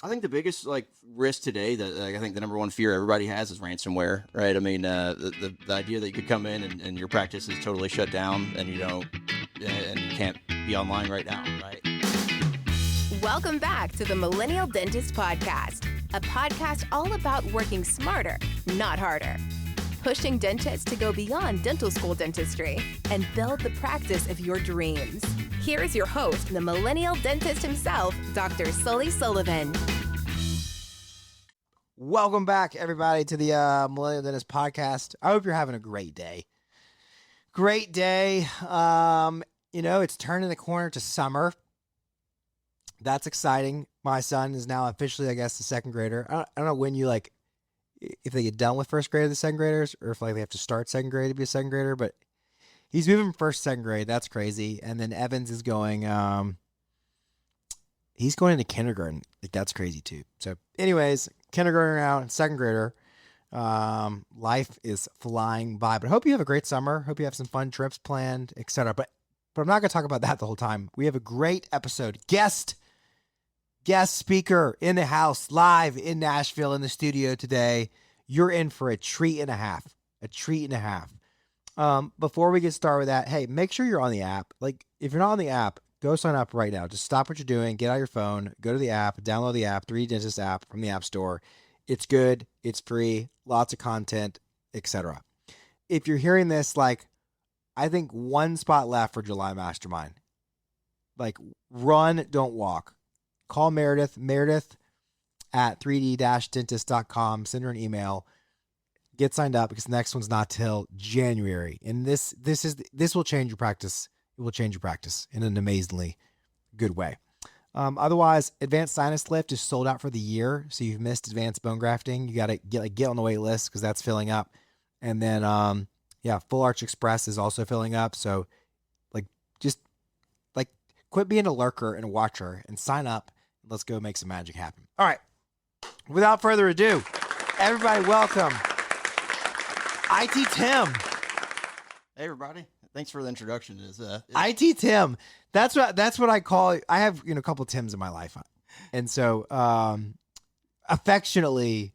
I think the biggest risk today that I think the number one fear everybody has is ransomware, right? I mean, the idea that you could come in and your practice is totally shut down and you can't be online right now, right? Welcome back to the Millennial Dentist Podcast, a podcast all about working smarter, not harder. Pushing dentists to go beyond dental school dentistry and build the practice of your dreams. Here is your host, the millennial dentist himself, Dr. Sully Sullivan. Welcome back, everybody, to the Millennial Dentist Podcast. I hope you're having a great day. Great day. It's turning the corner to summer. That's exciting. My son is now officially, I guess, a second grader. I don't know when you if they get done with first grade of the second graders, or if they have to start second grade to be a second grader, but he's moving from first to second grade. That's crazy. And then Evans is going, he's going into kindergarten. That's crazy too. So anyways, kindergarten now, second grader. Life is flying by, but I hope you have a great summer. Hope you have some fun trips planned, etc. But I'm not going to talk about that the whole time. We have a great episode. Guest speaker in the house, live in Nashville in the studio today. You're in for a treat and a half. Before we get started with that, hey, make sure you're on the app. If you're not on the app, go sign up right now. Just stop what you're doing, get out your phone, go to the app, download the app, 3D Dentist app from the App Store. It's good. It's free. Lots of content, etc. If you're hearing this, I think one spot left for July Mastermind. Run, don't walk. Call Meredith at 3d-dentist.com. Send her an email. Get signed up because the next one's not till January. And this will change your practice. It will change your practice in an amazingly good way. Otherwise, Advanced Sinus Lift is sold out for the year. So you've missed Advanced Bone Grafting. You got to get on the wait list because that's filling up. And then, Full Arch Express is also filling up. So quit being a lurker and a watcher and sign up. Let's go make some magic happen. All right. Without further ado, everybody welcome IT Tim. Hey, everybody. Thanks for the introduction. IT Tim. That's what I call it. I have, a couple Tims in my life. And so, affectionately,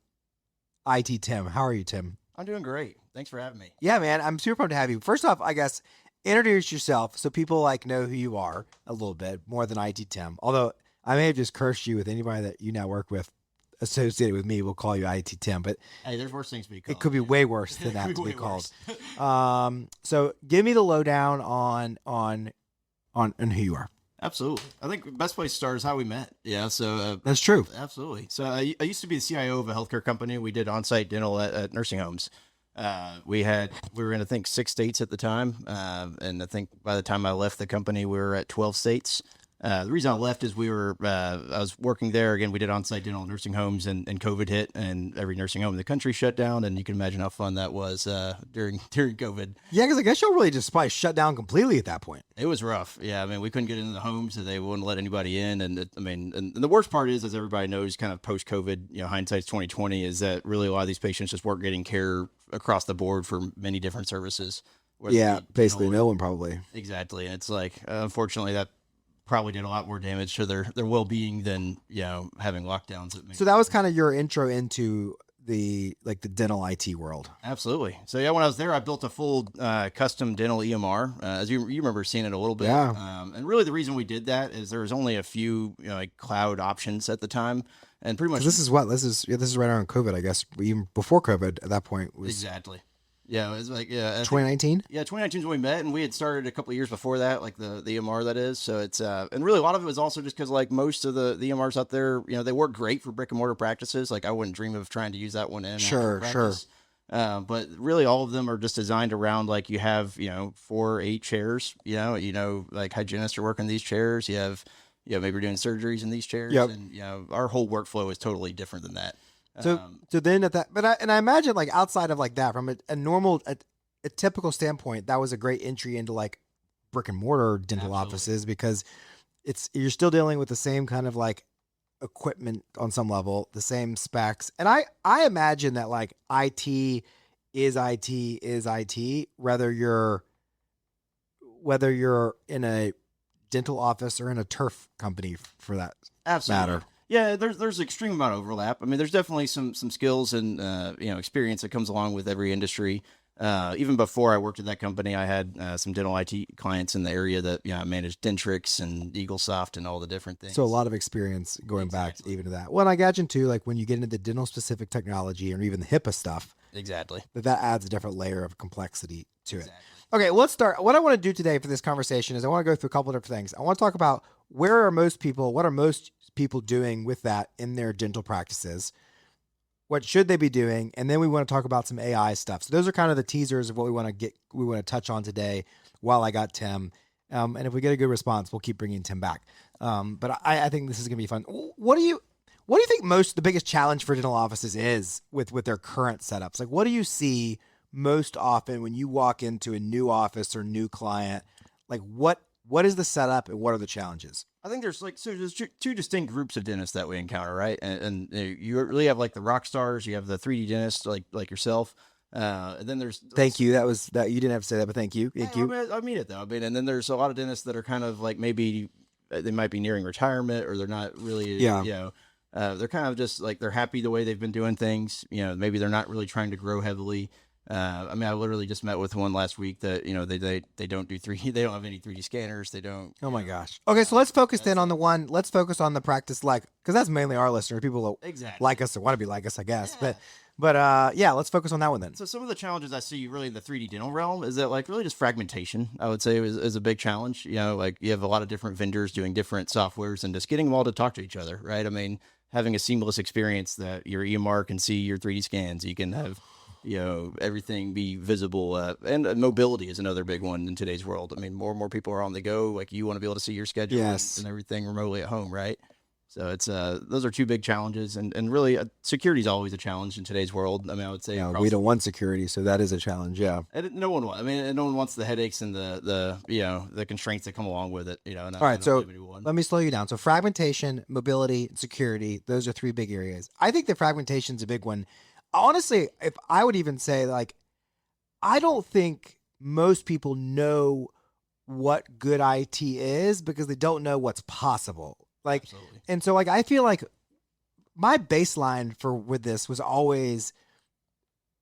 IT Tim. How are you, Tim? I'm doing great. Thanks for having me. Yeah, man. I'm super pumped to have you. First off, I guess, introduce yourself so people know who you are a little bit more than IT Tim. Although I may have just cursed you with anybody that you now work with associated with me. We'll call you IT Tim, but hey, there's worse things to be called. It could be way worse than that to be called. So give me the lowdown on who you are. Absolutely. I think the best place to start is how we met. Yeah. So that's true. Absolutely. So I used to be the CIO of a healthcare company. We did on-site dental at nursing homes. We were in, I think, 6 states at the time. And I think by the time I left the company, we were at 12 states. The reason I left is I was working there. Again, we did on-site dental nursing homes and COVID hit and every nursing home in the country shut down. And you can imagine how fun that was during COVID. Yeah, because I guess y'all really just probably shut down completely at that point. It was rough. Yeah, I mean, we couldn't get into the homes, so they wouldn't let anybody in. And the worst part is, as everybody knows, kind of post-COVID, hindsight's 2020, is that really a lot of these patients just weren't getting care across the board for many different services. Yeah, basically no one probably. Exactly. And it's unfortunately, that probably did a lot more damage to their well-being than, having lockdowns. So that was kind of your intro into the dental IT world. Absolutely. So yeah, when I was there, I built a full custom dental EMR. As you remember seeing it a little bit. Yeah. And really the reason we did that is there was only a few cloud options at the time. And pretty much this is right around COVID, I guess. Even before COVID at that point was exactly. Yeah, it was 2019. Yeah, 2019 is when we met, and we had started a couple of years before that, the EMR that is. So it's and really a lot of it was also just because most of the EMRs out there, they work great for brick and mortar practices. I wouldn't dream of trying to use that one in. Sure. But really, all of them are just designed around you have 4, 8 chairs. Hygienists are working these chairs. You have maybe doing surgeries in these chairs. Yep. And our whole workflow is totally different than that. So then at that, but I imagine outside of that, from a normal, a typical standpoint, that was a great entry into brick and mortar dental offices because you're still dealing with the same kind of equipment on some level, the same specs. And I imagine that IT is IT, whether you're in a dental office or in a turf company for that Absolutely. matter. Yeah, there's an extreme amount of overlap. I mean, there's definitely some skills and experience that comes along with every industry. Even before I worked at that company, I had some dental IT clients in the area that I managed Dentrix and EagleSoft and all the different things. So a lot of experience going back even to that. Well, and I imagine too, like when you get into the dental specific technology or even the HIPAA stuff, Exactly. that adds a different layer of complexity to it. Okay, let's start. What I want to do today for this conversation is I want to go through a couple of different things. I want to talk about what are most people doing with that in their dental practices? What should they be doing? And then we want to talk about some AI stuff. So those are kind of the teasers of what we want to touch on today while I got Tim. And if we get a good response, we'll keep bringing Tim back. But I think this is going to be fun. What do you think the biggest challenge for dental offices is with their current setups? Like, what do you see most often when you walk into a new office or new client? Like, what is the setup and what are the challenges? I think there's two distinct groups of dentists that we encounter, right? And you really have like the rock stars. You have the 3D dentists like yourself. And then there's thank you. That you didn't have to say that, but thank you. I mean it though. I mean, and then there's a lot of dentists that are kind of like maybe they might be nearing retirement or they're not really, they're kind of just like they're happy the way they've been doing things. Maybe they're not really trying to grow heavily. I mean, I literally just met with one last week that they don't do 3D. They don't have any 3D scanners. They don't. Oh my gosh. Okay, so let's focus then on let's focus on the practice, because that's mainly our listeners, people that like us or want to be like us, I guess. Yeah. But let's focus on that one then. So some of the challenges I see really in the 3D dental realm is that like really just fragmentation, I would say is a big challenge. Like you have a lot of different vendors doing different softwares and just getting them all to talk to each other, right? I mean, having a seamless experience that your EMR can see your 3D scans, you can have everything be visible, and mobility is another big one in today's world. I mean, more and more people are on the go. Like you want to be able to see your schedule and everything remotely at home, right? So it's those are two big challenges, and really security is always a challenge in today's world. I mean, I would say we don't want security, so that is a challenge. Yeah, and no one wants. I mean, no one wants the headaches and the constraints that come along with it. All right, so let me slow you down. So fragmentation, mobility, security; those are three big areas. I think the fragmentation is a big one. Honestly, if I would even say, like, I don't think most people know what good IT is because they don't know what's possible. Like, absolutely. And so like, I feel like my baseline with this was always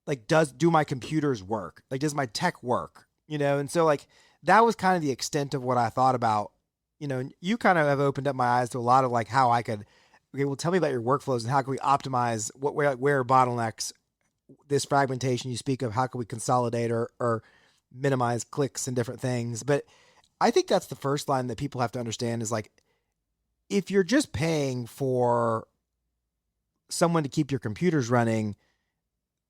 like, do my computers work? Like, does my tech work? And so like, that was kind of the extent of what I thought about, and you kind of have opened up my eyes to a lot of like how I could, okay, well, tell me about your workflows and how can we optimize where are bottlenecks, this fragmentation you speak of, how can we consolidate or minimize clicks and different things. But I think that's the first line that people have to understand is like, if you're just paying for someone to keep your computers running,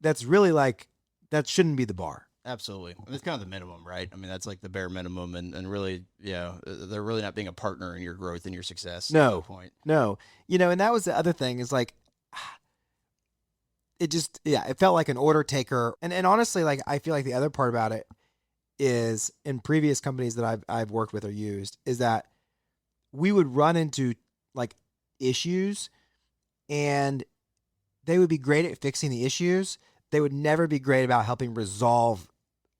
that's really like, that shouldn't be the bar. Absolutely. It's kind of the minimum, right? I mean, that's like the bare minimum and really, they're really not being a partner in your growth and your success. No, at that point. No. And that was the other thing is like, it just, it felt like an order taker. And honestly, like, I feel like the other part about it is in previous companies that I've worked with or used is that we would run into like issues and they would be great at fixing the issues. They would never be great about helping resolve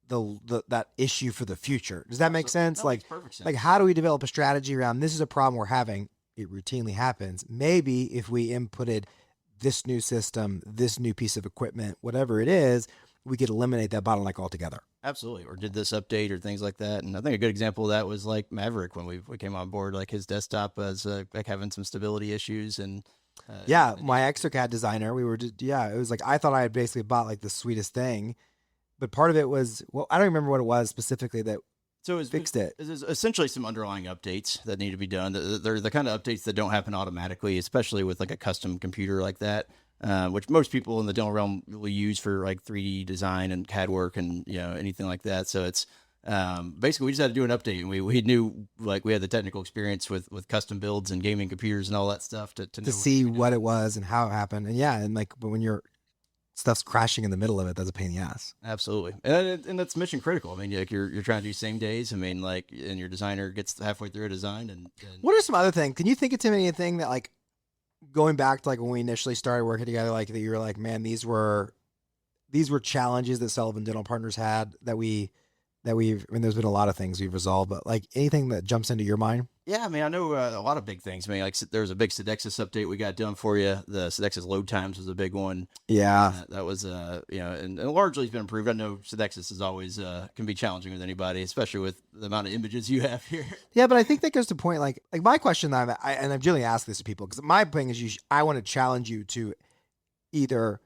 that issue for the future. Does that make sense? That like, makes perfect sense. Like how do we develop a strategy around this is a problem we're having? It routinely happens. Maybe if we inputted this new system, this new piece of equipment, whatever it is, we could eliminate that bottleneck altogether. Absolutely. Or did this update or things like that. And I think a good example of that was like Maverick when we came on board, like his desktop was like having some stability issues and my ExoCAD designer, we were just, it was like, I thought I had basically bought like the sweetest thing, but part of it was, well, I don't remember what it was specifically that fixed it. There's essentially some underlying updates that need to be done. They're the kind of updates that don't happen automatically, especially with like a custom computer like that, which most people in the dental realm will use for like 3D design and CAD work and anything like that. So it's basically we just had to do an update, and we knew like we had the technical experience with custom builds and gaming computers and all that stuff to see what it was and how it happened. And and like when your stuff's crashing in the middle of it, that's a pain in the ass. Absolutely. And that's mission critical. I mean, like you're trying to do same days. I mean, like, and your designer gets halfway through a design and what are some other things? Can you think of Tim anything that like going back to like when we initially started working together, like that you were like, man, these were challenges that Sullivan Dental Partners had that we that there's been a lot of things we've resolved, but like anything that jumps into your mind? Yeah, I mean, I know a lot of big things. I mean, like there was a big Sedexus update we got done for you. The Sedexus load times was a big one. Yeah. That was, and largely it's been improved. I know Sedexus is always can be challenging with anybody, especially with the amount of images you have here. Yeah, but I think that goes to the point, like my question that I've generally asked this to people, because my thing is I want to challenge you to either,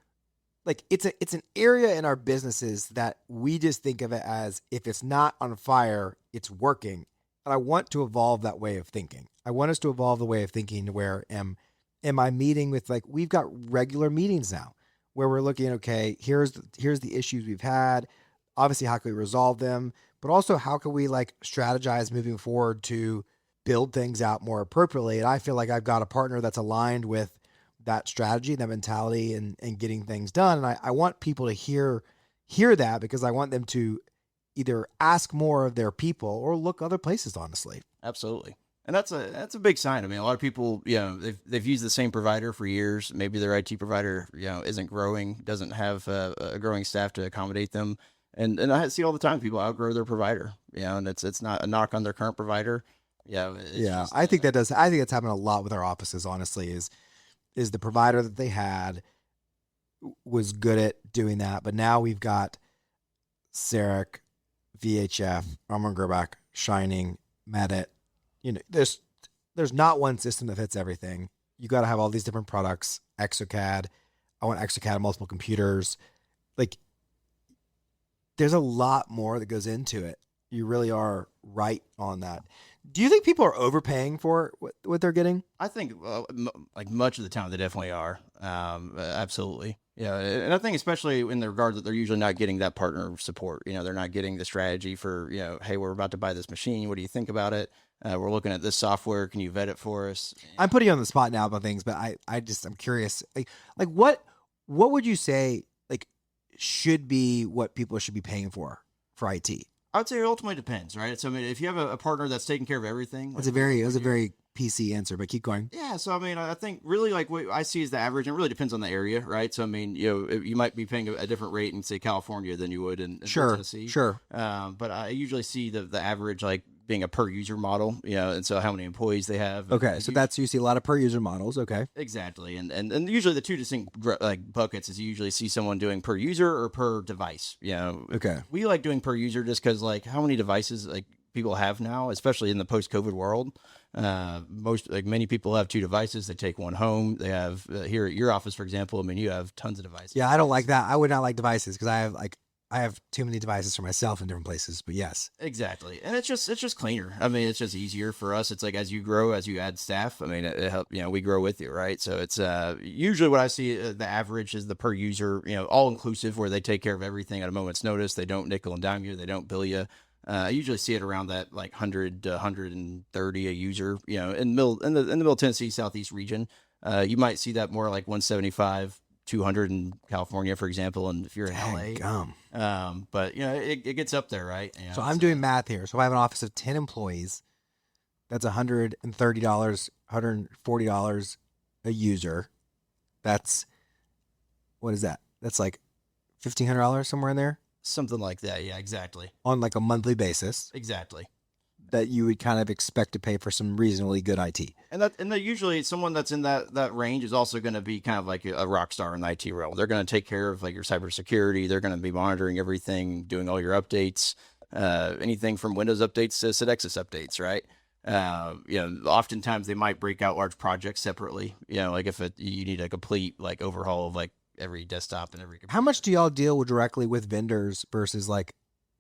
like it's an area in our businesses that we just think of it as if it's not on fire, it's working. And I want to evolve that way of thinking. I want us to evolve the way of thinking to where am I meeting with, like, we've got regular meetings now where we're looking, okay, here's the issues we've had. Obviously, how can we resolve them? But also, how can we like strategize moving forward to build things out more appropriately? And I feel like I've got a partner that's aligned with that strategy, that mentality, and getting things done. And I want people to hear that, because I want them to either ask more of their people or look other places, honestly. Absolutely. And that's a big sign. I mean, a lot of people, they've used the same provider for years. Maybe their IT provider, isn't growing, doesn't have a growing staff to accommodate them. And I see all the time people outgrow their provider, and it's not a knock on their current provider. I think that's happened a lot with our offices, honestly, is the provider that they had was good at doing that. But now we've got Sarek, VHF, Armor and Gerback, Shining, Medit. There's not one system that fits everything. You got to have all these different products. Exocad. I want Exocad on multiple computers. Like, there's a lot more that goes into it. You really are right on that. Do you think people are overpaying for what they're getting? I think, like much of the time, they definitely are. Absolutely. Yeah. And I think especially in the regard that they're usually not getting that partner support. They're not getting the strategy for, hey, we're about to buy this machine. What do you think about it? We're looking at this software. Can you vet it for us? I'm putting you on the spot now about things, but I'm curious. Like what would you say, like, should be what people should be paying for IT? I would say it ultimately depends, right? So, I mean, if you have a partner that's taking care of everything. It was a very PC answer, but keep going. Yeah. So, I mean, I think really like what I see is the average, and it really depends on the area, right? So, I mean, you might be paying a different rate in, say, California than you would in Tennessee. Sure. But I usually see the average, like, being a per user model, and so how many employees they have. Okay. So you see a lot of per user models. Okay. Exactly. And usually the two distinct like buckets is you usually see someone doing per user or per device. Okay. We like doing per user just because, like, how many devices like people have now, especially in the post-COVID world. Many people have two devices. They take one home. They have here at your office, for example. I mean, you have tons of devices. Yeah, I don't like that. I would not like devices because I have too many devices for myself in different places, but yes. Exactly. And it's just cleaner. I mean, it's just easier for us. It's like, as you grow, as you add staff, I mean, it helps, we grow with you, right? So it's usually what I see, the average is the per user, all inclusive, where they take care of everything at a moment's notice. They don't nickel and dime you. They don't bill you. I usually see it around that like 100 to 130 a user, in the middle Tennessee, Southeast region. You might see that more like 175, 200 in California, for example, and if you're in LA, but it gets up there, right? So I'm doing math here. So I have an office of 10 employees. That's $130, $140 a user. That's, what is that? That's like $1,500 somewhere in there. Something like that. Yeah, exactly. On like a monthly basis. Exactly. That you would kind of expect to pay for some reasonably good IT. And that usually someone that's in that range is also going to be kind of like a rock star in the IT realm. They're going to take care of like your cybersecurity. They're going to be monitoring everything, doing all your updates, anything from Windows updates to Sedexus updates, right? Oftentimes they might break out large projects separately. Like if you need a complete like overhaul of like every desktop and every computer. How much do y'all deal directly with vendors versus like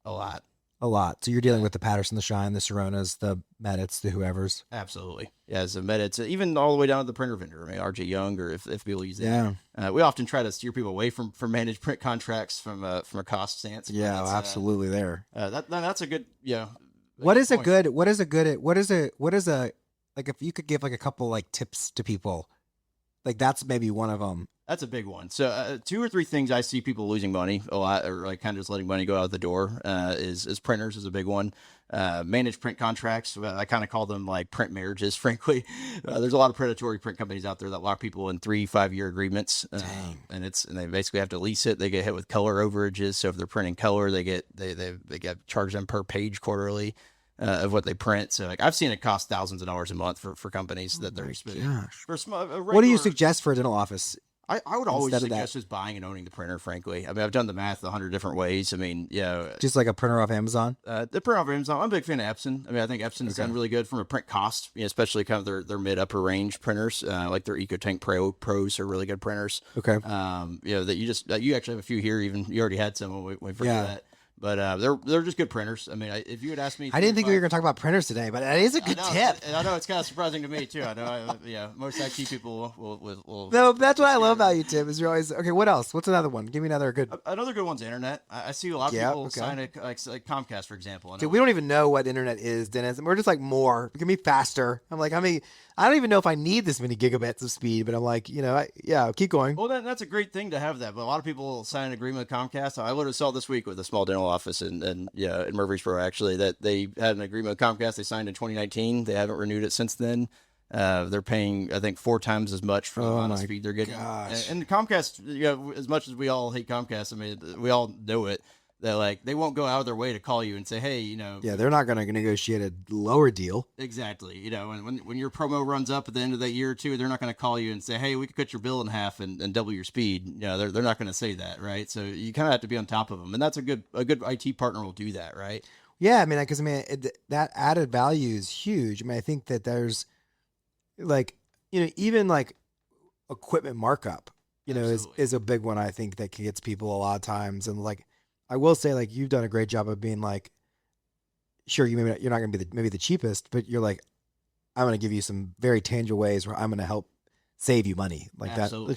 a lot? A lot. So you're dealing with the Patterson, the Shine, the Soronas, the Medits, the whoever's. Absolutely. Yeah, as a Medits, even all the way down to the printer vendor. I mean, RJ Young, or if people use that. Yeah. We often try to steer people away from managed print contracts from a cost stance. Yeah, absolutely. That's a good, What is a like if you could give like a couple like tips to people, like that's maybe one of them. That's a big one. So 2 or 3 things I see people losing money a lot, or like kind of just letting money go out the door, is printers is a big one. Managed print contracts. I kind of call them like print marriages. Frankly, there's a lot of predatory print companies out there that lock people in 3-5 year agreements, and they basically have to lease it. They get hit with color overages. So if they're printing color, they get charged them per page quarterly. Of what they print. So like I've seen it cost thousands of dollars a month for companies that they're spending. For What do you suggest for a dental office? I would always instead of suggest just buying and owning the printer, frankly. I mean, I've done the math 100 different ways. I mean, just like a printer off Amazon? The printer off Amazon, I'm a big fan of Epson. I mean, I think Epson's done really good from a print cost, especially kind of their mid-upper range printers, like their EcoTank Pros are really good printers. Okay. That you actually have a few here, even you already had some when we first did that. But they're just good printers. I mean, if you had asked me, I didn't think we were going to talk about printers today, but that is a good tip. I know it's kind of surprising to me too. I know, most IT people will. No, that's what I love about you, Tim. Is you're always okay. What else? What's another one? Give me another good. Another good one's internet. I see a lot of people sign like Comcast, for example. Dude, we don't even know what internet is, Dennis. We're just like more. It can be faster. I'm like, I don't even know if I need this many gigabits of speed, but I'm like, keep going. Well, that's a great thing to have that. But a lot of people sign an agreement with Comcast. I literally saw this week with a small dental office in Murfreesboro, actually, that they had an agreement with Comcast. They signed in 2019. They haven't renewed it since then. They're paying, I think, 4 times as much for the amount of speed they're getting. And Comcast, as much as we all hate Comcast, I mean, we all know it. That they won't go out of their way to call you and say, hey, they're not going to negotiate a lower deal. Exactly. When your promo runs up at the end of that year or two, they're not going to call you and say, hey, we could cut your bill in half and double your speed. They're not going to say that, right? So you kind of have to be on top of them, and that's a good IT partner will do that, right? Yeah, I mean, because that added value is huge. I mean, I think that there's even like equipment markup, is a big one. I think that gets people a lot of times, and I will say, you've done a great job of being sure, you're not going to be maybe the cheapest, but you're I'm going to give you some very tangible ways where I'm going to help save you money Absolutely. that.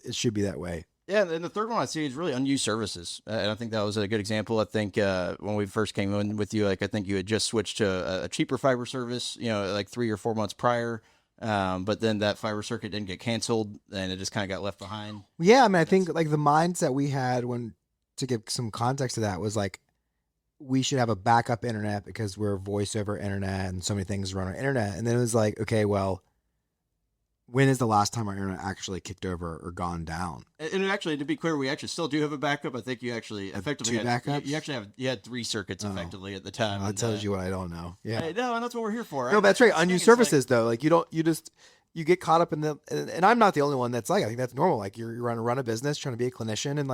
It should be that way. Yeah, and the third one I see is really unused services, and I think that was a good example. I think when we first came in with you, I think you had just switched to a cheaper fiber service, 3 or 4 months prior. But then that fiber circuit didn't get canceled, and it just kind of got left behind. Yeah, I mean, I think the mindset we had to give some context to that was we should have a backup internet because we're voice over internet and so many things run on internet. And then it was okay, well, when is the last time our internet actually kicked over or gone down? And actually, to be clear, we actually still do have a backup. I think you actually effectively had 2 backups. You actually had 3 circuits effectively at the time. That tells you what I don't know. Yeah, no, and that's what we're here for. No, that's right. Unused services though, you get caught up in and I'm not the only one that's I think that's normal. You're trying to run a business, trying to be a clinician, and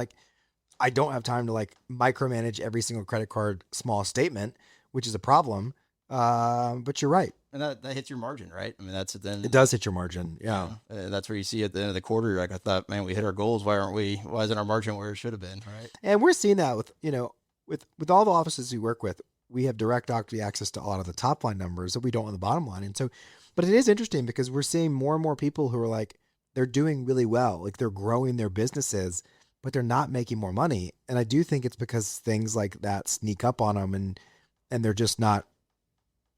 I don't have time to micromanage every single credit card small statement, which is a problem. But you're right. And that hits your margin, right? I mean, it does hit your margin. Yeah. That's where you see at the end of the quarter, you're I thought, man, we hit our goals. Why isn't our margin where it should have been? Right. And we're seeing that with all the offices we work with, we have direct access to a lot of the top line numbers that we don't on the bottom line. And so, but it is interesting because we're seeing more and more people who are they're doing really well. They're growing their businesses, but they're not making more money. And I do think it's because things like that sneak up on them and they're just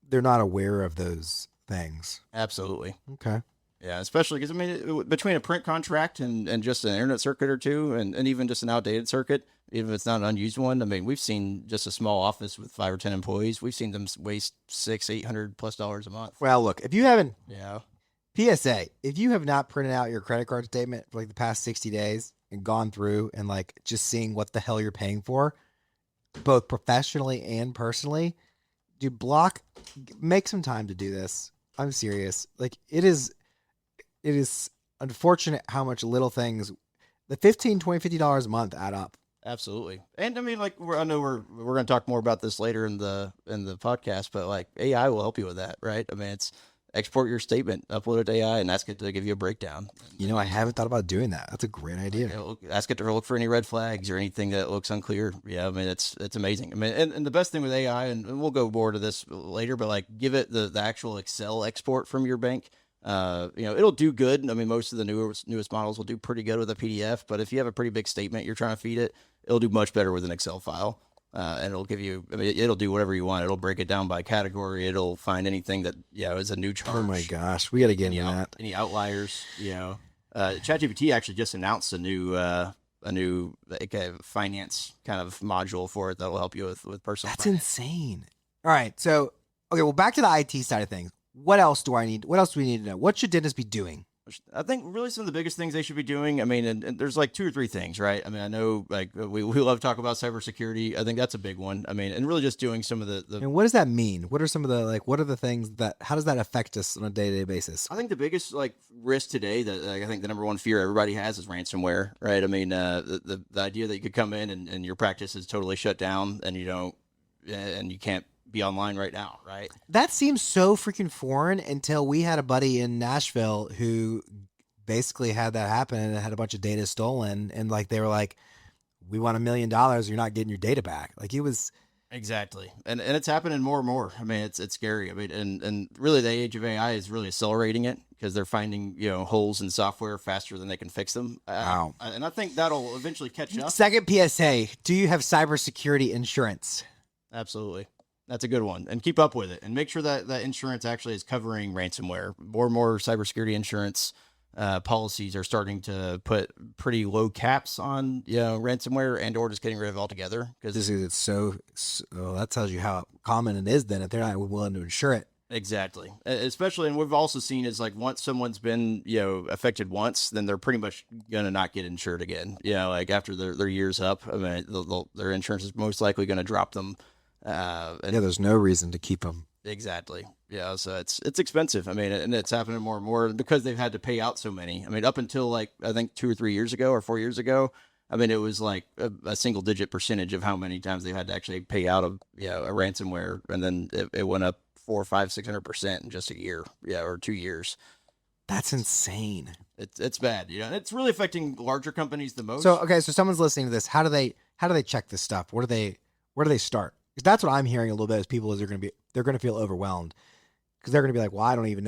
they're not aware of those things. Absolutely. Okay. Yeah, especially because, between a print contract and just an internet circuit or two, and even just an outdated circuit, even if it's not an unused one, we've seen just a small office with 5 or 10 employees. We've seen them waste $600-800+ a month. Well, look, if you haven't, yeah. PSA, if you have not printed out your credit card statement for the past 60 days and gone through and just seeing what the hell you're paying for, both professionally and personally, dude, make some time to do this. I'm serious. It is unfortunate how much little things, the $15, $20, $50 a month add up. Absolutely. And I know we're going to talk more about this later in the podcast, but AI will help you with that, right? It's export your statement, upload it to AI, and ask it to give you a breakdown. I haven't thought about doing that. That's a great idea. Ask it to look for any red flags or anything that looks unclear. Yeah, it's amazing. And the best thing with AI, and we'll go more to this later, but give it the actual Excel export from your bank. It'll do good. Most of the newest models will do pretty good with a PDF, but if you have a pretty big statement you're trying to feed it, it'll do much better with an Excel file. And it'll give you, it'll do whatever you want. It'll break it down by category. It'll find anything that, is a new charge. Oh my gosh. We got to get into that. Any outliers, ChatGPT actually just announced a new like, finance kind of module for it that will help you with personal That's finance. insane. All right. So, okay, well, back to the IT side of things. What else do I need? What else do we need to know? What should dentists be doing? I think really some of the biggest things they should be doing. I mean, and there's like 2 or 3 things, right? I mean, I know like we love to talk about cybersecurity. I think that's a big one. I mean, and really just doing some of the And what does that mean? What are some of the, like, what are the things that, how does that affect us on a day-to-day basis? I think the biggest like risk today that I think the number one fear everybody has is ransomware, right? I mean, the idea that you could come in and your practice is totally shut down and you can't be online right now, right? That seems so freaking foreign until we had a buddy in Nashville who basically had that happen and had a bunch of data stolen. And like, they were like, we want $1 million. You're not getting your data back. Like, it was. Exactly. And it's happening more and more. I mean, it's scary. I mean, and really the age of AI is really accelerating it because they're finding, holes in software faster than they can fix them. Wow. And I think that'll eventually catch up. Second PSA, do you have cybersecurity insurance? Absolutely. That's a good one. And keep up with it and make sure that that insurance actually is covering ransomware. More and more cybersecurity insurance policies are starting to put pretty low caps on ransomware and or just getting rid of it altogether. Because It's so that tells you how common it is then if they're not willing to insure it. Exactly. Especially, and we've also seen is like once someone's been, affected once, then they're pretty much going to not get insured again. Like after their year's up, I mean, their insurance is most likely going to drop them. And There's no reason to keep them. Exactly. Yeah. So it's expensive. I mean, and it's happening more and more because they've had to pay out so many. I mean, up until like, I think 2 or 3 years ago or 4 years ago, I mean, it was like a single digit percentage of how many times they had to actually pay out a ransomware. And then it went up 400, 500, 600% in just a year. Or 2 years. That's insane. It's bad. And it's really affecting larger companies the most. So, okay. So someone's listening to this. How do they check this stuff? Where do they start? Because that's what I'm hearing a little bit is people they're going to feel overwhelmed because they're going to be like, well, I don't even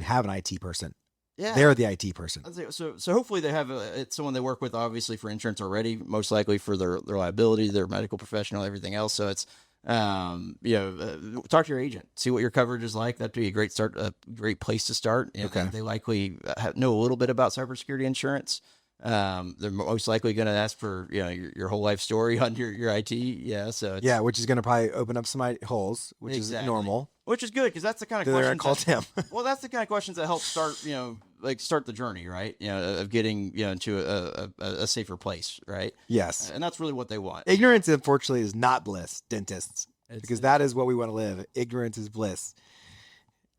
have an IT person. Yeah. They're the IT person. So hopefully they have it's someone they work with obviously for insurance already, most likely for their liability, their medical professional, everything else. So it's, talk to your agent, see what your coverage is like. That'd be a great start, a great place to start. Okay. They likely know a little bit about cybersecurity insurance. They're most likely going to ask for, your whole life story on your IT. Yeah. So Which is going to probably open up some holes, which is normal. Which is good because that's the kind of They're questions. going to call Tim. Well, that's the kind of questions that help start, start the journey, right? Of getting, into a safer place, right? Yes. And that's really what they want. Ignorance, unfortunately, is not bliss, dentists, because that is what we want to live. Ignorance is bliss.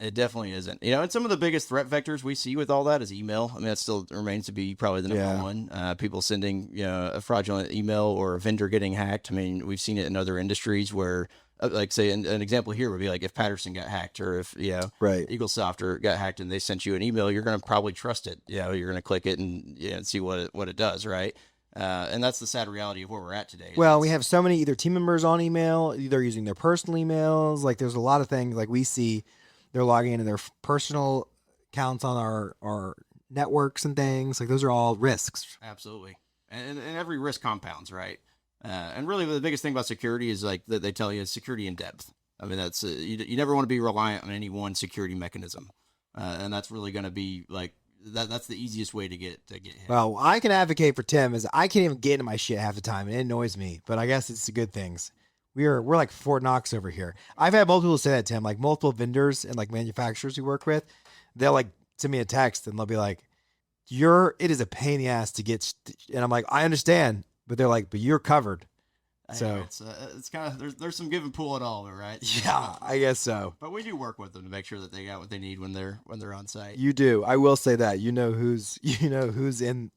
It definitely isn't. And some of the biggest threat vectors we see with all that is email. I mean, that still remains to be probably the number one. People sending, a fraudulent email or a vendor getting hacked. I mean, we've seen it in other industries where, like, say, an example here would be like if Patterson got hacked or if, right. EagleSoft got hacked and they sent you an email, you're going to probably trust it. You're going to click it and see what it does, right? And that's the sad reality of where we're at today. Well, we have so many either team members on email, either using their personal emails. Like there's a lot of things like we see they're logging into their personal accounts on our networks and things. Like those are all risks. Absolutely. And every risk compounds, right? And really the biggest thing about security is like that they tell you is security in depth. I mean, that's you never want to be reliant on any one security mechanism. And that's really going to be like that's the easiest way to get hit. Well, I can advocate for Tim is I can't even get into my shit half the time and it annoys me, but I guess it's the good things. We're like Fort Knox over here. I've had multiple people say that to him, like multiple vendors and like manufacturers we work with. They'll like send me a text and they'll be like, it is a pain in the ass to get. And I'm like, I understand, but they're like, but you're covered. So it's kind of, there's some give and pull at all, right? Yeah, I guess so. But we do work with them to make sure that they got what they need when they're on site. You do. I will say that, who's in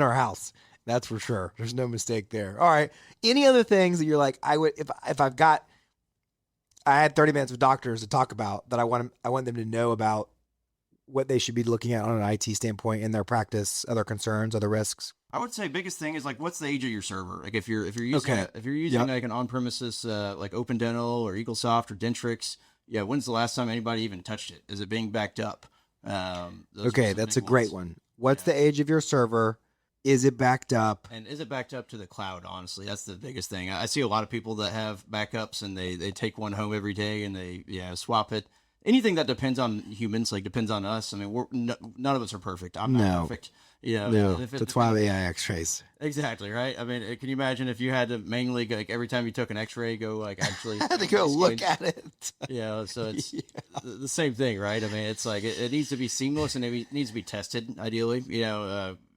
our house. That's for sure. There's no mistake there. All right. Any other things that you're like, I would, if I had 30 minutes with doctors to talk about that I want them to know about what they should be looking at on an IT standpoint in their practice, other concerns, other risks. I would say biggest thing is like, what's the age of your server? Like if you're using like an on-premises, like Open Dental or EagleSoft or Dentrix, when's the last time anybody even touched it? Is it being backed up? That's a great one. What's the age of your server? Is it backed up? And is it backed up to the cloud? Honestly, that's the biggest thing. I see a lot of people that have backups and they take one home every day and they swap it anything that depends on humans, like depends on us. I mean, none of us are perfect. I'm not perfect. No, that's why we AI X-rays. Exactly, right? I mean, can you imagine if you had to manually, like, every time you took an X-ray, go, like, actually... I had to go look at it. So it's the same thing, right? I mean, it's like, it needs to be seamless, and it needs to be tested, ideally,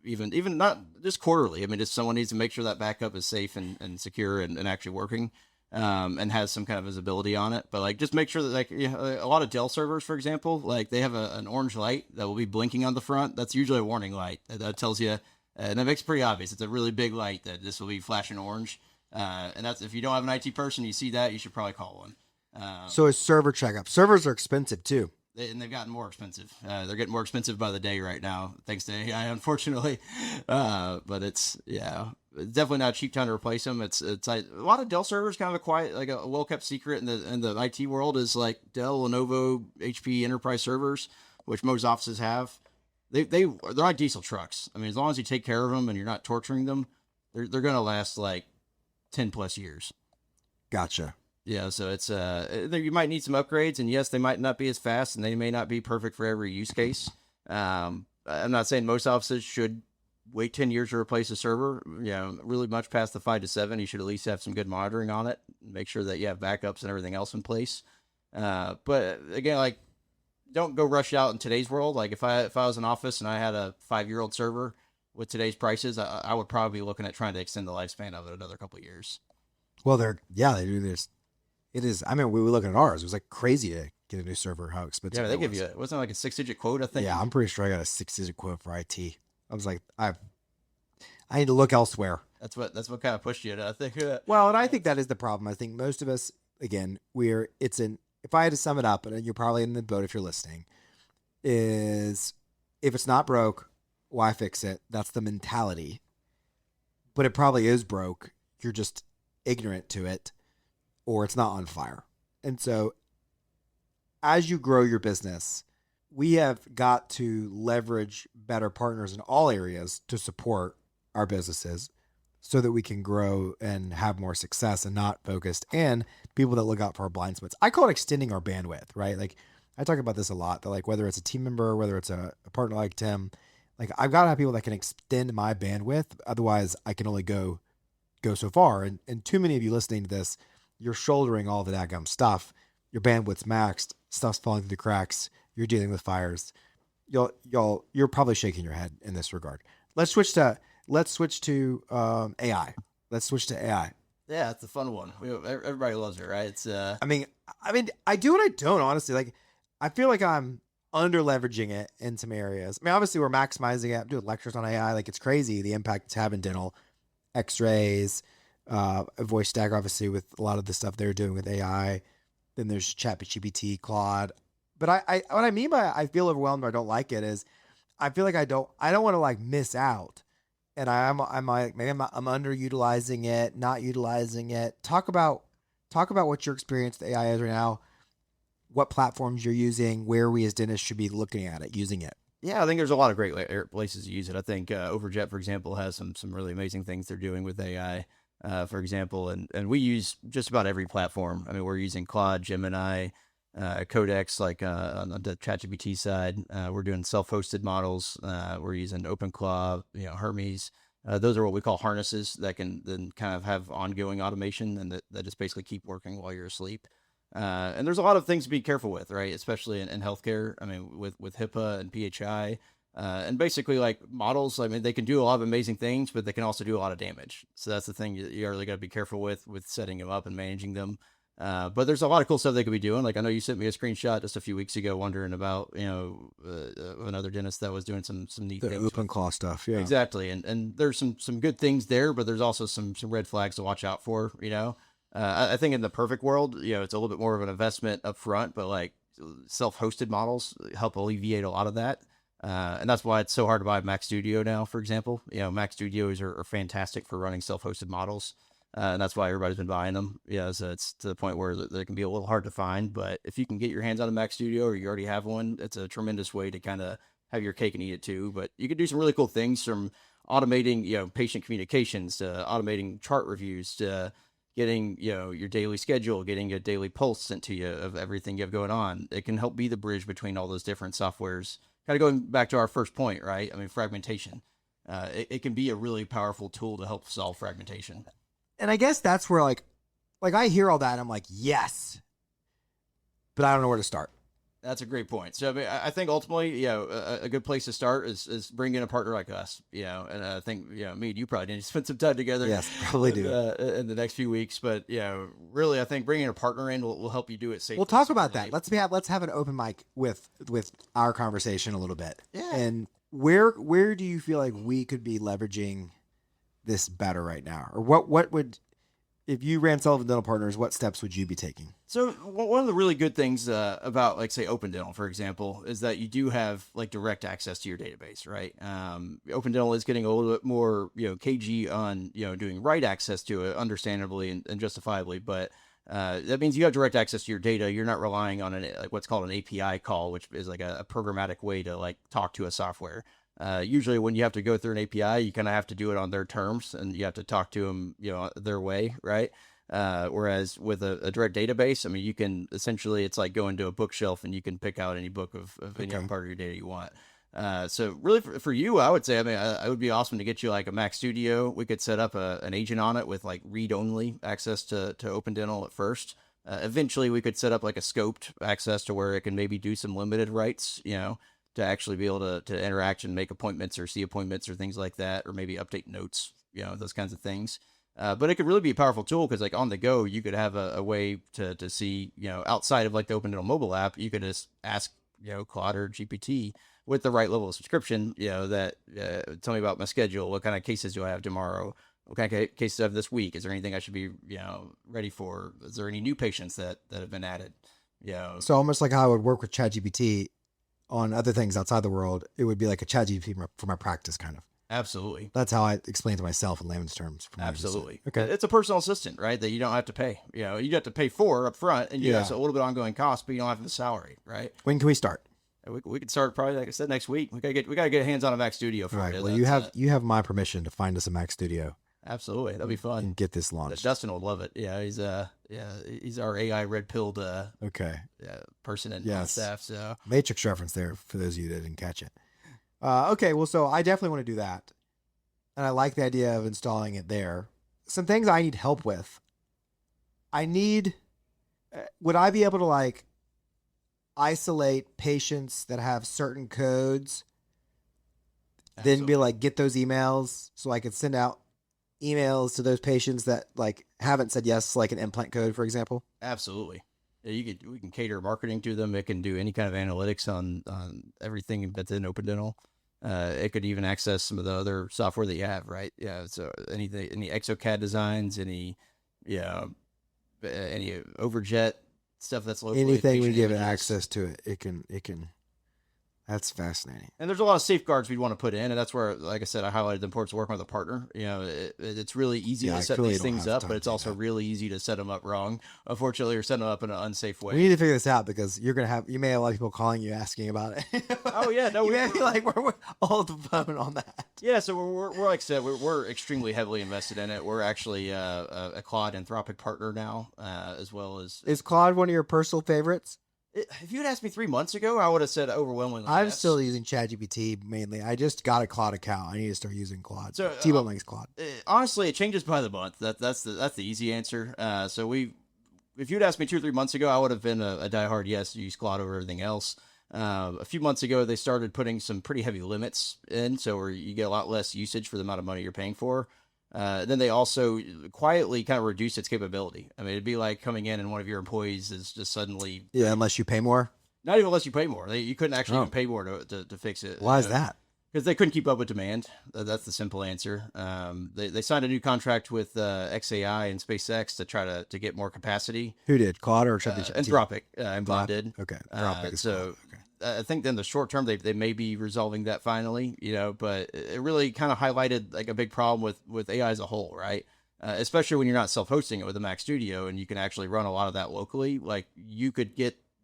even not just quarterly. I mean, just someone needs to make sure that backup is safe and secure and actually working, and has some kind of visibility on it. But, like, just make sure that, like, a lot of Dell servers, for example, like, they have an orange light that will be blinking on the front. That's usually a warning light that tells you, and that makes it pretty obvious. It's a really big light that this will be flashing orange. And that's, if you don't have an IT person, you see that, you should probably call one. So a server checkup. Servers are expensive too. And they've gotten more expensive. They're getting more expensive by the day right now, thanks to AI, unfortunately. But it's definitely not a cheap time to replace them. It's like, a lot of Dell servers, kind of a quiet, like a well-kept secret in the IT world, is like Dell, Lenovo, HP enterprise servers, which most offices have. They're like diesel trucks. I mean, as long as you take care of them and you're not torturing them, they're going to last like 10 plus years. Gotcha. Yeah, so it's you might need some upgrades, and yes, they might not be as fast, and they may not be perfect for every use case. I'm not saying most offices should wait 10 years to replace a server. Really much past the 5 to 7, you should at least have some good monitoring on it, make sure that you have backups and everything else in place. But again, like, don't go rush out in today's world. Like, if I was an office and I had a 5-year-old server with today's prices, I would probably be looking at trying to extend the lifespan of it another couple of years. Well, they do this. It is. I mean, we were looking at ours. It was like crazy to get a new server. How expensive? Yeah, they give you wasn't it like a 6-digit quote, I think. Yeah, I'm pretty sure I got a 6-digit quote for IT. I was like, I need to look elsewhere. That's what kind of pushed you to, I think. Well, and I think that is the problem. I think most of us, again, if I had to sum it up, and you're probably in the boat if you're listening, is if it's not broke, why fix it? That's the mentality. But it probably is broke. You're just ignorant to it, or it's not on fire. And so as you grow your business, we have got to leverage better partners in all areas to support our businesses so that we can grow and have more success and not focused, and people that look out for our blind spots. I call it extending our bandwidth, right? Like, I talk about this a lot, that like, whether it's a team member, whether it's a partner like Tim, like, I've got to have people that can extend my bandwidth. Otherwise I can only go so far. And too many of you listening to this, you're shouldering all the daggum stuff. Your bandwidth's maxed, stuff's falling through the cracks. You're dealing with fires. You're probably shaking your head in this regard. Let's switch to AI. Let's switch to AI. Yeah, it's a fun one. Everybody loves it, right? It's I mean, I do and I don't, honestly. Like, I feel like I'm under leveraging it in some areas. I mean, obviously we're maximizing it. I'm doing lectures on AI. Like, it's crazy the impact it's having dental, X-rays, voice stagger, obviously, with a lot of the stuff they're doing with AI. Then there's ChatGPT, Claude. But what I mean by I feel overwhelmed or I don't like it is I feel like I don't want to like miss out. And I'm like, maybe I'm underutilizing it, not utilizing it. Talk about what your experience with AI is right now, what platforms you're using, where we as dentists should be looking at it, using it. Yeah, I think there's a lot of great places to use it. I think Overjet, for example, has some really amazing things they're doing with AI, for example. And we use just about every platform. I mean, we're using Claude, Gemini, Codex, like on the ChatGPT side. We're doing self-hosted models. We're using OpenClaw, Hermes. Those are what we call harnesses that can then kind of have ongoing automation and that just basically keep working while you're asleep. And there's a lot of things to be careful with, right? Especially in healthcare. I mean, with HIPAA and PHI, and basically like models. I mean, they can do a lot of amazing things, but they can also do a lot of damage. So that's the thing you really got to be careful with setting them up and managing them. But there's a lot of cool stuff they could be doing. Like, I know you sent me a screenshot just a few weeks ago wondering about, another dentist that was doing some neat things. The OpenClaw stuff. Yeah, exactly. And there's some good things there, but there's also some red flags to watch out for, I think in the perfect world, it's a little bit more of an investment up front, but like self-hosted models help alleviate a lot of that. And that's why it's so hard to buy Mac Studio now, for example. Mac Studios are fantastic for running self-hosted models. And that's why everybody's been buying them. So it's to the point where they can be a little hard to find. But if you can get your hands on a Mac Studio or you already have one, it's a tremendous way to kind of have your cake and eat it too. But you can do some really cool things, from automating, patient communications to automating chart reviews to getting, your daily schedule, getting a daily pulse sent to you of everything you have going on. It can help be the bridge between all those different softwares. Kind of going back to our first point, right? I mean, fragmentation. It can be a really powerful tool to help solve fragmentation. And I guess that's where like I hear all that and I'm like, yes, but I don't know where to start. That's a great point. So I mean, I think ultimately, a good place to start is bringing in a partner like us, and I think, me and you probably need to spend some time together. Yes, probably do. In the next few weeks. But, really, I think bringing a partner in will help you do it safely. We'll talk about that. Let's have an open mic with our conversation a little bit. Yeah. And where do you feel like we could be leveraging this better right now? Or what would, if you ran Sullivan Dental Partners, what steps would you be taking? So one of the really good things about, like, say, Open Dental, for example, is that you do have, like, direct access to your database, right? Open Dental is getting a little bit more, cagey on, doing write access to it, understandably and justifiably. But that means you have direct access to your data. You're not relying on what's called an API call, which is like a programmatic way to, like, talk to a software. Usually when you have to go through an API, you kind of have to do it on their terms and you have to talk to them, their way, right? Whereas with a direct database, I mean, you can essentially, it's like going to a bookshelf and you can pick out any book of any part of your data you want. So really for you, I would say, I mean, it would be awesome to get you like a Mac Studio. We could set up an agent on it with like read-only access to Open Dental at first. Eventually we could set up like a scoped access to where it can maybe do some limited writes, to actually be able to interact and make appointments or see appointments or things like that, or maybe update notes, those kinds of things. But it could really be a powerful tool because, like, on the go, you could have a way to see, outside of like the Open Dental mobile app, you could just ask, Claude or GPT with the right level of subscription, that tell me about my schedule. What kind of cases do I have tomorrow? What kind of cases do I have this week? Is there anything I should be, ready for? Is there any new patients that have been added? So almost like how I would work with ChatGPT on other things outside the world, it would be like a ChatGPT for my practice, kind of. Absolutely. That's how I explain to myself in layman's terms. Absolutely. Okay. It's a personal assistant, right? That you don't have to pay. You have to pay for up front, and it's a little bit ongoing cost, but you don't have the salary, right? When can we start? We could start probably, like I said, next week. We gotta get hands on a Mac Studio for right. it. Well, you have my permission to find us a Mac Studio. Absolutely, that'd be fun. And get this launched. Dustin would love it. Yeah, he's our AI red pilled person on staff. So Matrix reference there for those of you that didn't catch it. Okay, well, so I definitely want to do that, and I like the idea of installing it there. Some things I need help with. Would I be able to like isolate patients that have certain codes? Absolutely. Then be like, get those emails so I could send out emails to those patients that like haven't said yes, like an implant code, for example. Absolutely. Yeah, we can cater marketing to them. It can do any kind of analytics on everything that's in Open Dental. It could even access some of the other software that you have, right? Yeah. So any ExoCAD designs, any Overjet stuff that's local. Anything we give it access to it can. That's fascinating. And there's a lot of safeguards we'd want to put in, and that's where, like I said, I highlighted the importance of working with a partner. It's really easy to set these things up, but it's also really easy to set them up wrong, unfortunately, or set them up in an unsafe way. We need to figure this out because you may have a lot of people calling you asking about it. Oh yeah, no, you may be like we're all the phone on that. Yeah, so we're like I said, we're extremely heavily invested in it. We're actually a Claude Anthropic partner now, as well as. Is Claude one of your personal favorites? If you had asked me 3 months ago, I would have said overwhelmingly. I'm yes. still using ChatGPT mainly. I just got a Claude account. I need to start using Claude. So T-Bone likes Claude. Honestly, it changes by the month. That's the easy answer. So if you'd asked me 2 or 3 months ago, I would have been a diehard yes to use Claude over everything else. A few months ago, they started putting some pretty heavy limits in, so where you get a lot less usage for the amount of money you're paying for. Then they also quietly kind of reduced its capability. I mean, it'd be like coming in and one of your employees is just suddenly... Yeah, unless you pay more? Not even unless you pay more. You couldn't actually even pay more to fix it. Why is that? Because they couldn't keep up with demand. That's the simple answer. They signed a new contract with XAI and SpaceX to try to get more capacity. Who did? Claude or Anthropic? Amazon did. Okay. Anthropic so... I think in the short term, they may be resolving that finally, but it really kind of highlighted like a big problem with AI as a whole, right? Especially when you're not self-hosting it with a Mac Studio and you can actually run a lot of that locally. Like you could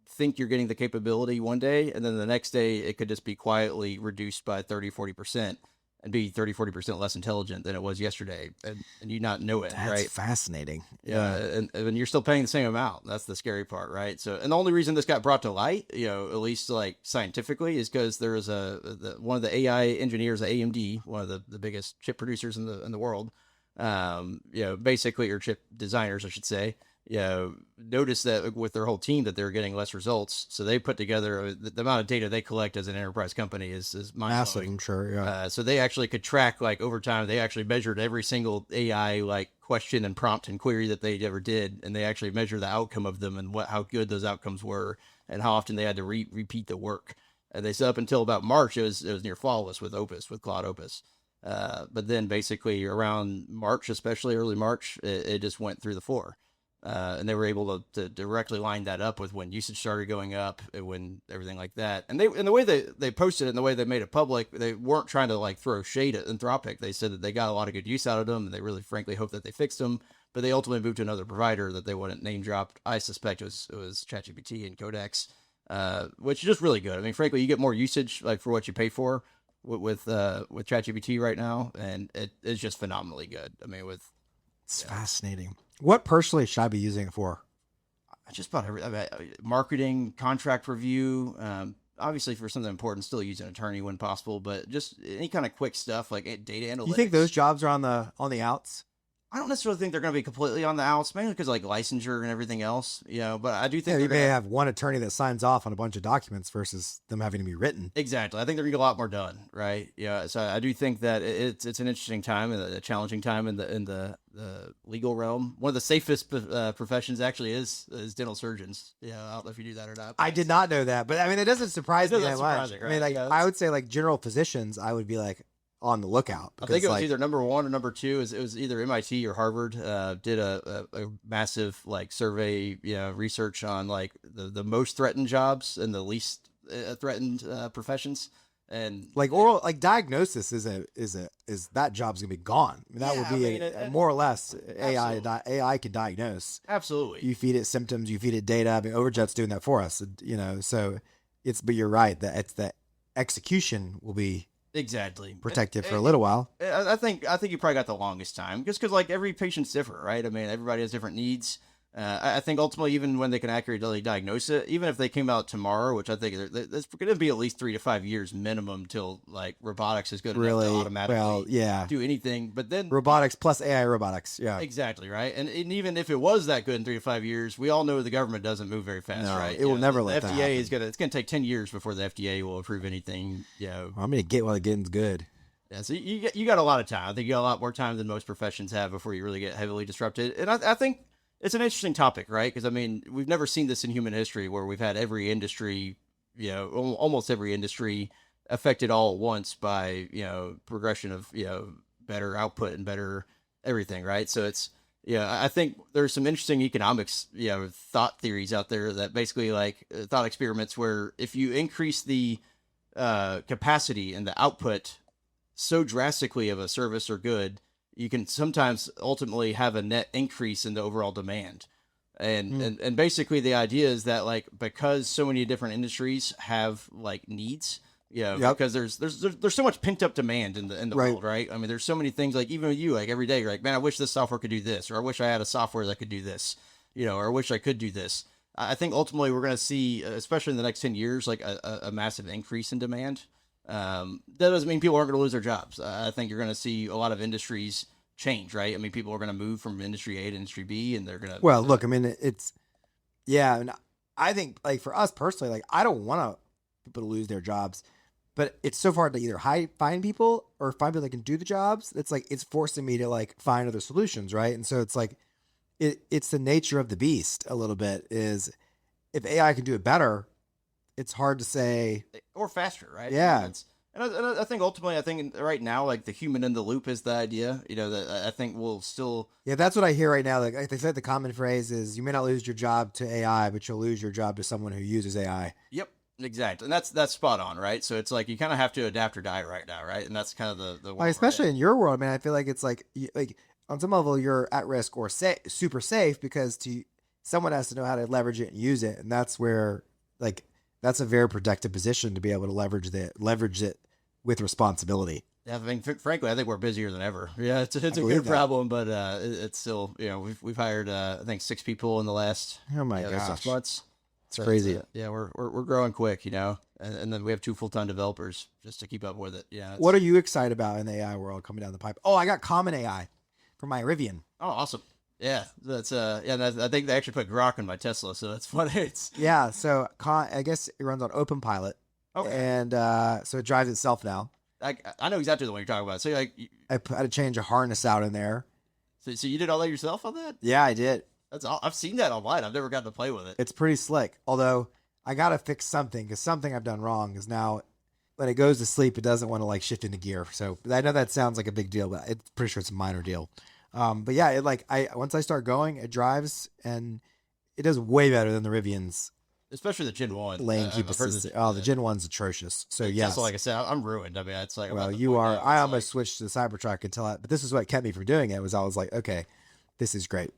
think you're getting the capability one day, and then the next day it could just be quietly reduced by 30-40%. and be 30-40% less intelligent than it was yesterday, and you not know it. That's right? fascinating. Yeah, and you're still paying the same amount. That's the scary part, right? So, and the only reason this got brought to light, at least like scientifically, is because there was one of the AI engineers at AMD, one of the biggest chip producers in the world, basically, or chip designers, I should say, noticed that with their whole team that they were getting less results. So they put together the amount of data they collect as an enterprise company is Massive, mind-blowing. I'm sure. Yeah. So they actually could track like over time. They actually measured every single AI like question and prompt and query that they ever did, and they actually measure the outcome of them and how good those outcomes were and how often they had to repeat the work. And they said up until about March, it was near flawless with Cloud Opus. But then basically around March, especially early March, it just went through the floor. And they were able to directly line that up with when usage started going up, and when everything like that. And the way they posted it and the way they made it public, they weren't trying to like throw shade at Anthropic. They said that they got a lot of good use out of them, and they really frankly hope that they fixed them. But they ultimately moved to another provider that they wouldn't name drop. I suspect it was ChatGPT and Codex, which is just really good. I mean, frankly, you get more usage like for what you pay for with ChatGPT right now, and it is just phenomenally good. I mean, It's fascinating. What personally should I be using it for? just about marketing, contract review. Obviously, for something important, still use an attorney when possible, but just any kind of quick stuff like data analytics. You think those jobs are on the outs? I don't necessarily think they're going to be completely on the outs, mainly because like licensure and everything else, But I do think You they're may gonna have one attorney that signs off on a bunch of documents versus them having to be written. exactly. I think they're going to get a lot more done, right? Yeah. So I do think that it's an interesting time and a challenging time in the legal realm. One of the safest professions actually is dental surgeons. Yeah, I don't know if you do that or not. I did not know that, but I mean, it doesn't surprise It me doesn't that much. surprise it, I mean, right? like I would say, like general physicians, I would be like on the lookout. I think it was like, either number one or number two. It was either MIT or Harvard did a massive like survey, research on like the most threatened jobs and the least threatened professions. And like oral, like diagnosis is that job's gonna be gone. I mean, that would be more or less AI can diagnose. Absolutely. You feed it symptoms, you feed it data. I mean, Overjet's doing that for us, so but you're right that it's the execution will be exactly protected for a little while. I think you probably got the longest time just because like every patient's different, right? I mean, everybody has different needs. I think ultimately, even when they can accurately diagnose it, even if they came out tomorrow, which I think it's going to be at least 3 to 5 years minimum till like robotics is good enough to automatically do anything. But then robotics plus AI robotics, yeah, exactly right. And even if it was that good in 3 to 5 years, we all know the government doesn't move very fast, right? It will never let the that FDA happen. it's going to take 10 years before the FDA will approve anything. I'm going to get while the getting's good. Yeah, so you got a lot of time. I think you got a lot more time than most professions have before you really get heavily disrupted. And I think it's an interesting topic, right? Because I mean, we've never seen this in human history where we've had every industry, almost every industry affected all at once by, progression of, better output and better everything, right? So it's, I think there's some interesting economics, thought theories out there that basically like thought experiments where if you increase the capacity and the output so drastically of a service or good, you can sometimes ultimately have a net increase in the overall demand. And basically the idea is that like, because so many different industries have like needs, because there's so much pent up demand in the world, right? I mean, there's so many things like even with you, like every day, you're like, man, I wish this software could do this, or I wish I had a software that could do this, or I wish I could do this. I think ultimately we're going to see, especially in the next 10 years, like a massive increase in demand. That doesn't mean people aren't going to lose their jobs. I think you're going to see a lot of industries change, right? I mean, people are going to move from industry A to industry B, and they're going to. Well, look, I mean, and I think like for us personally, like I don't want people to lose their jobs, but it's so hard to either find people or find people that can do the jobs. It's like it's forcing me to like find other solutions, right? And so it's like it's the nature of the beast a little bit. Is if AI can do it better, it's hard to say or faster, right? Yeah. And I think ultimately, right now, like the human in the loop is the idea, that I think will still. Yeah, that's what I hear right now. Like they said, the common phrase is you may not lose your job to AI, but you'll lose your job to someone who uses AI. Yep, exactly. And that's spot on, right? So it's like you kind of have to adapt or die right now, right? And that's kind of the well, especially in your world, man. I feel like it's like on some level you're at risk or super safe because someone has to know how to leverage it and use it, and that's where like. That's a very protective position to be able to leverage it with responsibility. Yeah, I mean, frankly, I think we're busier than ever. Yeah, it's a believe good that. problem, but it's still, we've hired I think 6 people in the last Oh my 6 gosh. months. It's So crazy. yeah, we're growing quick, and then we have 2 full-time developers just to keep up with it. Yeah. What are you excited about in the AI world coming down the pipe? Oh, I got Common AI for my Rivian. Oh, awesome. Yeah, I think they actually put Grok in my Tesla, so that's funny. It's Yeah, so I guess it runs on Open Pilot, okay. and so it drives itself now. I know exactly the one you're talking about. So I had to change a harness out in there. so you did all that yourself on that? Yeah, I did. That's all. I've seen that online. I've never gotten to play with it. It's pretty slick. Although I gotta fix something because something I've done wrong is now when it goes to sleep, it doesn't want to like shift into gear. So I know that sounds like a big deal, but it's pretty sure it's a minor deal. But yeah, once I start going, it drives and it does way better than the Rivian's Especially the Gen 1. lane keep I've heard assist. Oh, the Gen 1's atrocious. So yes. Tesla, like I said, I'm ruined. I mean, it's like Well, about the you point are. now, I it's almost switched to the Cybertruck but this is what kept me from doing it. Was I was like, okay, this is great.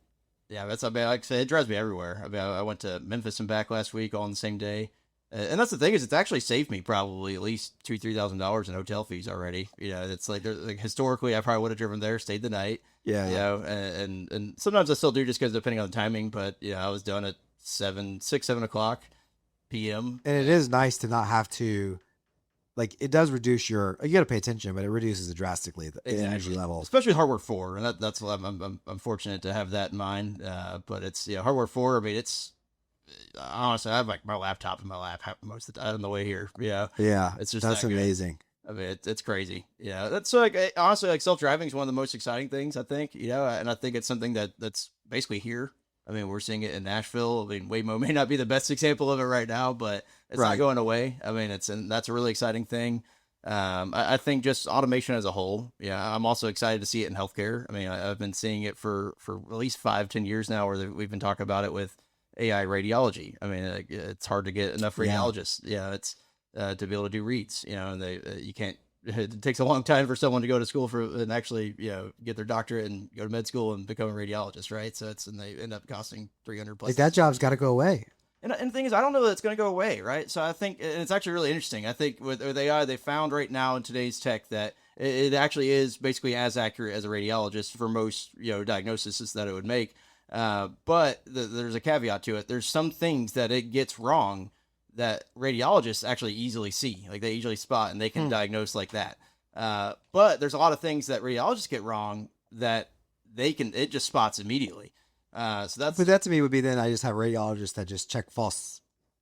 yeah, I mean, like I said, it drives me everywhere. I mean, I went to Memphis and back last week all on the same day. And that's the thing is, it's actually saved me probably at least $2,000-3,000 in hotel fees already. It's like, historically, I probably would have driven there, stayed the night. Yeah, yeah. And sometimes I still do just because depending on the timing. But I was done at 7 o'clock p.m. And it is nice to not have to, like, it does reduce you got to pay attention, but it reduces it drastically, the energy level. Especially hardware 4, and that's what I'm fortunate to have that in mind. But it's hardware 4. I mean, it's honestly, I have like my laptop in my lap most of the time on the way here. Yeah, it's just that's that good. amazing. I mean, it's crazy. Yeah, that's like honestly, like self-driving is one of the most exciting things I think. And I think it's something that's basically here. I mean, we're seeing it in Nashville. I mean, Waymo may not be the best example of it right now, but it's not going away. I mean, that's a really exciting thing. I think just automation as a whole. Yeah, I'm also excited to see it in healthcare. I mean, I've been seeing it for at least 5-10 years now, where we've been talking about it with AI radiology. I mean, it's hard to get enough radiologists. Yeah, it's to be able to do reads. And you can't. It takes a long time for someone to go to school and actually get their doctorate and go to med school and become a radiologist, right? So and they end up costing $300 plus. Like that job's got to go away. And the thing is, I don't know that it's going to go away, right? So I think, and it's actually really interesting. I think with AI, they found right now in today's tech that it actually is basically as accurate as a radiologist for most diagnoses that it would make. But there's a caveat to it. There's some things that it gets wrong that radiologists actually easily see, like they easily spot, and they can diagnose like that. But there's a lot of things that radiologists get wrong that it just spots immediately. But that to me would be then I just have radiologists that just check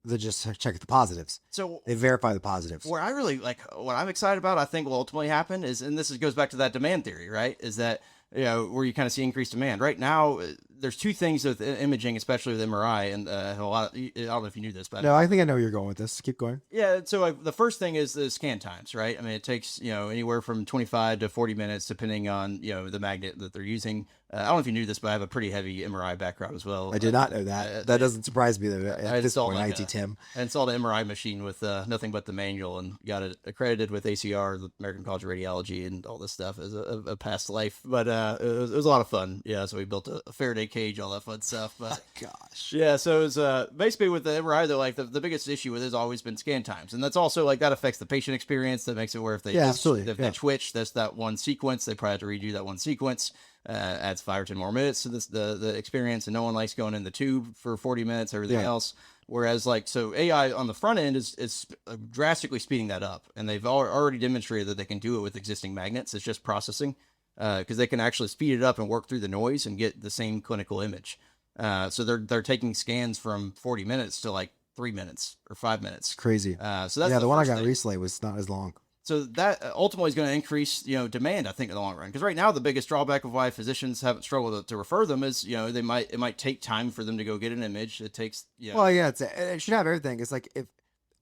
they just check the positives. So they verify the positives. Where I really what I'm excited about, I think will ultimately happen is, and goes back to that demand theory, right? Is that, where you kind of see increased demand. Right now, there's 2 things with imaging, especially with MRI, and a lot. I don't know if you knew this, but no, I think I know where you're going with this. Keep going. Yeah, so the first thing is the scan times, right? I mean, it takes anywhere from 25 to 40 minutes, depending on the magnet that they're using. I don't know if you knew this, but I have a pretty heavy MRI background as well. I did not know that. That doesn't surprise me though. At this point, IT Tim. I installed an MRI machine with nothing but the manual, and got it accredited with ACR, the American College of Radiology, and all this stuff as a past life. But it was a lot of fun. Yeah, so we built a Faraday cage, all that fun stuff. But gosh. Yeah, so it was basically with the MRI, though, like the biggest issue with it has always been scan times, and that's also like that affects the patient experience. That makes it where if they they twitch, that's that one sequence, they probably have to redo that one sequence. Adds 5 or 10 more minutes to the experience, and no one likes going in the tube for 40 minutes, everything else. Whereas so AI on the front end is drastically speeding that up, and they've already demonstrated that they can do it with existing magnets. It's just processing, because they can actually speed it up and work through the noise and get the same clinical image. So they're taking scans from 40 minutes to like 3 minutes or 5 minutes. Crazy. So that's the one I got recently was not as long. So that ultimately is going to increase, demand, I think, in the long run. Because right now, the biggest drawback of why physicians haven't struggled to refer them is, it might take time for them to go get an image. It takes, Well, yeah, it should have everything. It's like if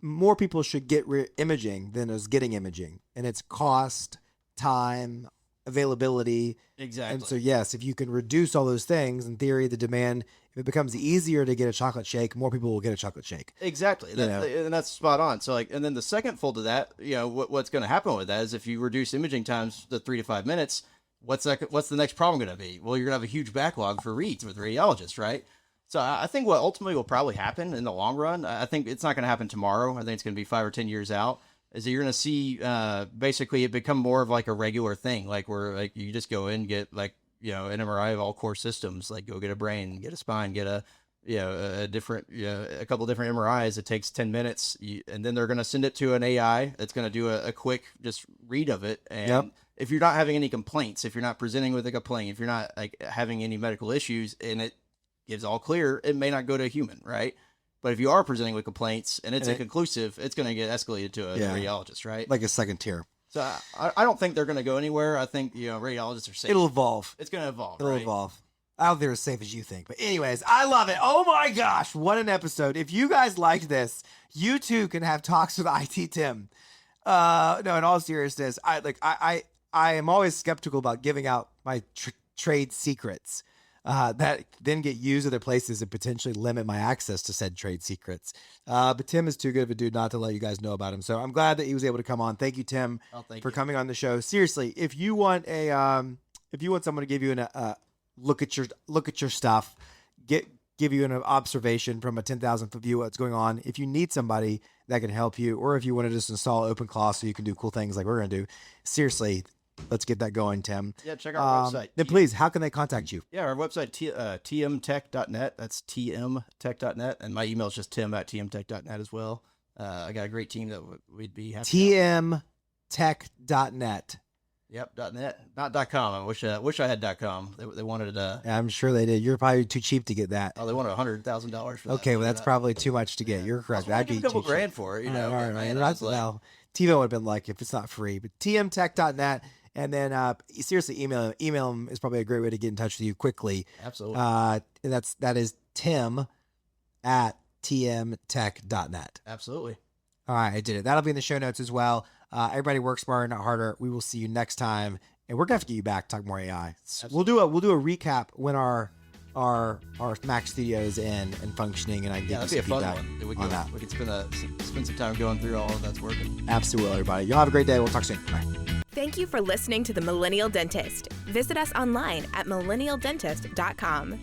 more people should get imaging than is getting imaging, and it's cost, time, availability. Exactly. And so, yes, if you can reduce all those things, in theory, the demand, if it becomes easier to get a chocolate shake, more people will get a chocolate shake. Exactly. And that's spot on. So and then the second fold of that, what's going to happen with that is if you reduce imaging times to 3 to 5 minutes, what's the next problem going to be? Well, you're going to have a huge backlog for reads with radiologists, right? So I think what ultimately will probably happen in the long run, I think it's not going to happen tomorrow. I think it's going to be 5 or 10 years out. is that you're going to see basically it become more of like a regular thing, like where like you just go in, get like, you know, an MRI of all core systems, like go get a brain, get a spine, get a, you know, a different, you know, a couple different MRIs. It takes 10 minutes, and then they're going to send it to an AI that's going to do a quick just read of it. And if you're not having any complaints, if you're not presenting with a complaint, if you're not like having any medical issues, and it gives all clear, it may not go to a human, right? But if you are presenting with complaints and it's inconclusive, it's going to get escalated to a radiologist, right? Like a second tier. So I don't think they're going to go anywhere. I think, you know, radiologists are safe. It'll evolve. It's going to evolve. It'll right? evolve. I don't think they're as safe as you think. But anyways, I love it. Oh my gosh, what an episode. If you guys liked this, you too can have talks with IT Tim. No, in all seriousness, I am always skeptical about giving out my trade secrets that then get used other places and potentially limit my access to said trade secrets. But Tim is too good of a dude not to let you guys know about him. So I'm glad that he was able to come on. Thank you, Tim, for coming on the show. Seriously, if you want someone to give you a look at your stuff, give you an observation from a 10,000 foot view of what's going on. If you need somebody that can help you, or if you want to just install OpenClaw so you can do cool things like we're going to do, seriously, let's get that going, Tim. Yeah, check out our website. Then please, how can they contact you? Yeah, our website, tmtech.net. That's tmtech.net. And my email is just tim@tmtech.net as well. I got a great team that we'd be happy tmtech.net. Yep, .net, not .com. I wish I had .com. They wanted I'm sure they did. You're probably too cheap to get that. Oh, they wanted $100,000 for that. Okay, well that's probably too much to get. You're correct. I'd be a couple grand for it, you know. All right. Well, TiVo would have been like, if it's not free, but tmtech.net. And then seriously, email him is probably a great way to get in touch with you quickly. Absolutely. That is tim@tmtech.net. Absolutely. All right, I did it. That'll be in the show notes as well. Everybody work smarter, not harder. We will see you next time, and we're gonna have to get you back to talk more AI. Absolutely. We'll do a recap when our Mac Studio is in and functioning, and I can give you some feedback on that. We could spend some time going through all of that's working. Absolutely, everybody. Y'all have a great day. We'll talk soon. Bye. Thank you for listening to The Millennial Dentist. Visit us online at millennialdentist.com.